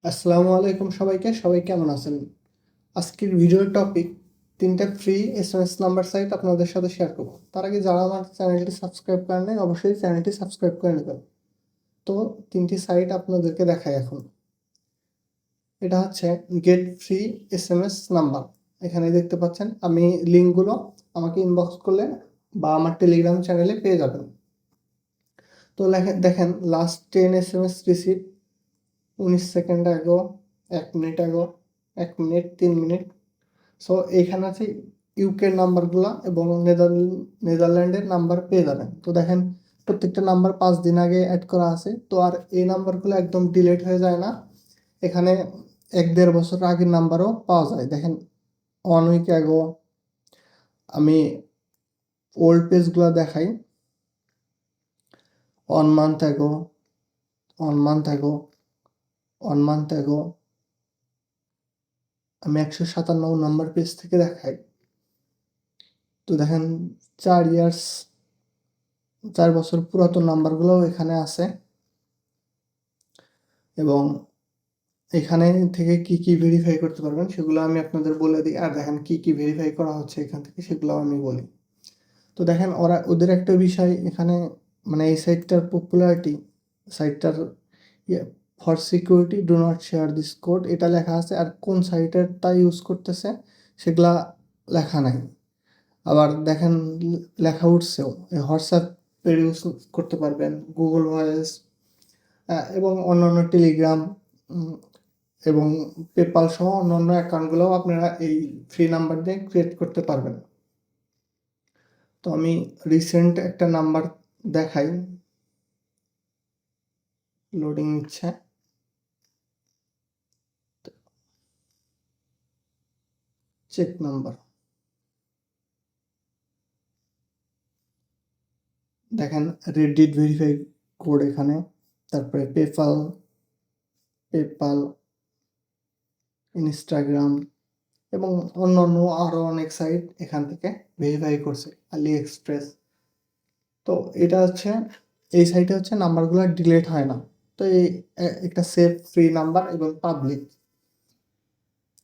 আসসালামু আলাইকুম সবাই কেমন আছেন? আজকের ভিডিওর টপিক ৩টা ফ্রি এসএমএস নাম্বার সাইট আপনাদের সাথে শেয়ার করব। তার আগে যারা আমার চ্যানেলটি সাবস্ক্রাইব করেন নাই অবশ্যই চ্যানেলটি সাবস্ক্রাইব করে নেবেন। তো ৩টি সাইট আপনাদেরকে দেখাই এখন। এটা হচ্ছে গেট ফ্রি এসএমএস নাম্বার। এখানে দেখতে পাচ্ছেন, আমি লিঙ্কগুলো আমাকে ইনবক্স করলে বা আমার টেলিগ্রাম চ্যানেলে পেয়ে যাবেন। তো দেখেন লাস্ট 10 এসএমএস রিসিভ 19 সেকেন্ড আগেও, 1 মিনিট আগেও, 1 মিনিট 3 মিনিট। সো এইখানে আছে ইউকের নাম্বারগুলা এবং নেদারল্যান্ডের নাম্বার পেয়ে যাবেন। তো দেখেন প্রত্যেকটা নাম্বার 5 দিন আগে অ্যাড করা আছে। তো আর এই নাম্বারগুলো একদম ডিলিট হয়ে যায় না। এখানে 1-1.5 বছর আগের নাম্বারও পাওয়া যায়। দেখেন 1 উইক আগেও। আমি ওল্ড পেজগুলো দেখাই। 1 মান্থ আগেও, 1 মান্থ আগেও, 1 মান্থ আগেও। আমি 197 নম্বর পেজ থেকে দেখাই। তো দেখেন 4 বছর পুরাতন নাম্বারগুলোও এখানে আছে এবং এখানে থেকে কি ভেরিফাই করতে পারবেন সেগুলো আমি আপনাদের বলে দিই। আর দেখেন কি ভেরিফাই করা হচ্ছে এখান থেকে সেগুলো আমি বলি। তো দেখেন ওদের একটা বিষয় এখানে, মানে এই সাইটটার পপুলারিটি, সাইটটার for security do not share this code এটা লেখা আছে, আর কোন সাইটেরটা ইউজ করতেছে সেগুলা লেখা নাই। আবার দেখেন লেখা উঠছেও হোয়াটসঅ্যাপের ইউজ করতে পারবেন, গুগল ভয়েস এবং অন্যান্য টেলিগ্রাম এবং পেপাল সহ অন্যান্য অ্যাকাউন্টগুলোও আপনারা এই ফ্রি নাম্বার দিয়ে ক্রিয়েট করতে পারবেন। তো আমি রিসেন্ট একটা নাম্বার দেখাই, লোডিং নিচ্ছে। চেক নাম্বার দেখেন, রেডিট ভেরিফাই কোড এখানে, তারপরে পেপাল, ইনস্টাগ্রাম এবং অন্যান্য আরও অনেক সাইট এখান থেকে ভেরিফাই করছে, আলি এক্সপ্রেস। তো এটা হচ্ছে, এই সাইটে হচ্ছে নাম্বারগুলো ডিলিট হয় না। তো এই একটা সেফ ফ্রি নাম্বার এবং পাবলিক।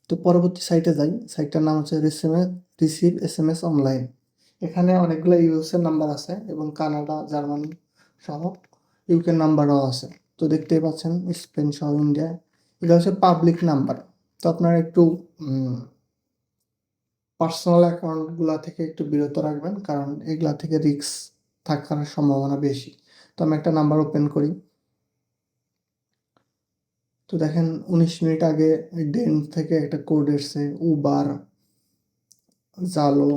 তো পরবর্তী সাইটে যাই, সাইটটার নাম হচ্ছে রিসিভ এসএমএস অনলাইন। এখানে অনেকগুলো ইউএসের নাম্বার আছে এবং কানাডা, জার্মানি সহ ইউকের নাম্বারও আছে। তো দেখতেই পাচ্ছেন স্পেন সহ ইন্ডিয়া। এটা হচ্ছে পাবলিক নাম্বার। তো আপনারা একটু পার্সোনাল অ্যাকাউন্টগুলো থেকে একটু বিরত রাখবেন, কারণ এগুলা থেকে রিস্ক থাকার সম্ভাবনা বেশি। তো আমি একটা নাম্বার ওপেন করি। তো দেখেন 19 মিনিট আগে ডেন থেকে একটা কোড এসছে, উবার, জালো,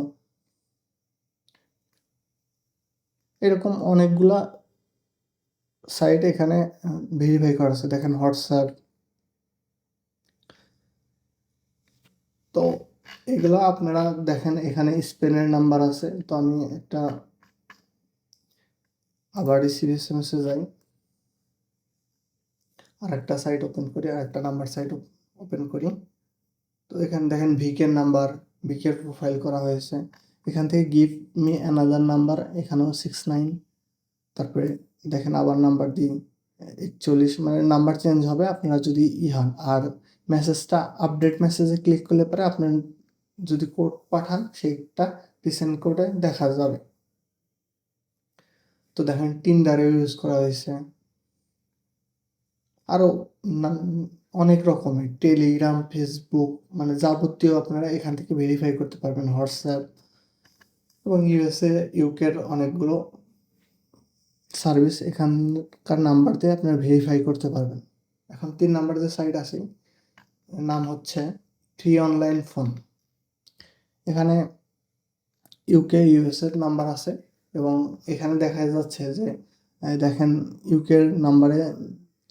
এরকম অনেকগুলা সাইট এখানে ভেরিফাই করা আছে। দেখেন হোয়াটসঅ্যাপ। তো এগুলা আপনারা দেখেন এখানে স্পেনের নাম্বার আছে। তো আমি একটা আবার রিসিভ এসএমএসে যাই, আর একটা সাইট ওপেন করি, আর একটা নাম্বার সাইট ওপেন করি। তো এখানে দেখেন ভিকের নাম্বার, ভিকের প্রোফাইল করা হয়েছে। এখান থেকে গিভ মি অ্যানাদার নাম্বার, এখানেও 69। তারপরে দেখেন আবার নাম্বার দিই 41, মানে নাম্বার চেঞ্জ হবে আপনারা যদি হন। আর মেসেজটা আপডেট মেসেজে ক্লিক করলে পরে আপনার যদি কোড পাঠান সেইটা রিসেন্ট কোডে দেখা যাবে। তো দেখেন টিন্ডারে ইউজ করা হয়েছে, আরও অনেক রকমের টেলিগ্রাম, ফেসবুক, মানে যাবতীয় আপনারা এখান থেকে ভেরিফাই করতে পারবেন। হোয়াটসঅ্যাপ এবং ইউএসএ, ইউকের অনেকগুলো সার্ভিস এখানকার নাম্বার দিয়ে আপনারা ভেরিফাই করতে পারবেন। এখন 3 নাম্বার যে সাইট আছে, নাম হচ্ছে ফ্রি অনলাইন ফোন। এখানে ইউকে, ইউএসএর নাম্বার আছে এবং এখানে দেখা যাচ্ছে যে দেখেন ইউকের নাম্বারে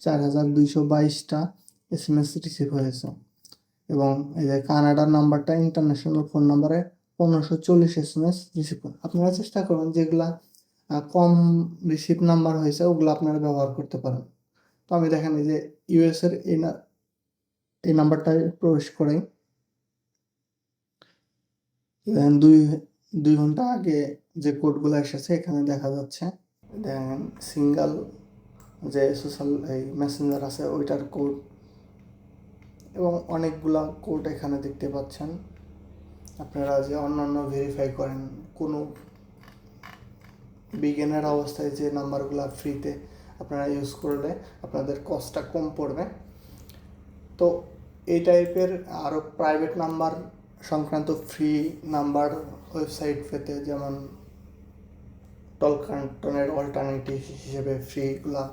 4222টা এসএমএস রিসিভ হয়েছে এবং এই যে কানাডার নাম্বারটা ইন্টারন্যাশনাল ফোন নাম্বারে 1540 এসএমএস রিসিভ করেন। আপনারা চেষ্টা করবেন যেগুলা কম রিসিভ নাম্বার হয়েছে ওগুলো আপনারা ব্যবহার করতে পারেন। তো আমি দেখেন এই যে ইউএসের এই নাম্বারটায় প্রবেশ করাই। দেখেন 2 ঘন্টা আগে যে কোডগুলো এসেছে এখানে দেখা যাচ্ছে। দেখেন সিঙ্গেল যে সোশ্যাল এই মেসেঞ্জার আছে ওইটার কোড, এবং অনেকগুলা কোড এখানে দেখতে পাচ্ছেন। আপনারা যে অন্যান্য ভেরিফাই করেন কোনো বিগিনার অবস্থায় যে নাম্বারগুলো ফ্রিতে আপনারা ইউজ করলে আপনাদের কস্টটা কম পড়বে। তো এই টাইপের আরও প্রাইভেট নাম্বার সংক্রান্ত ফ্রি নাম্বার ওয়েবসাইট পেতে, যেমন টলকান্টনের অল্টারনেটিভ হিসেবে ফ্রিগুলা,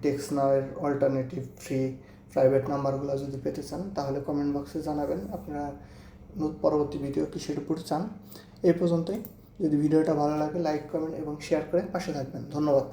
টেক্সনাওয়ের অল্টারনেটিভ ফ্রি প্রাইভেট নাম্বারগুলো যদি পেতে চান তাহলে কমেন্ট বক্সে জানাবেন আপনারা পরবর্তী ভিডিও কিসের উপর চান। এই পর্যন্তই। যদি ভিডিওটা ভালো লাগে লাইক, কমেন্ট এবং শেয়ার করে পাশে থাকবেন। ধন্যবাদ।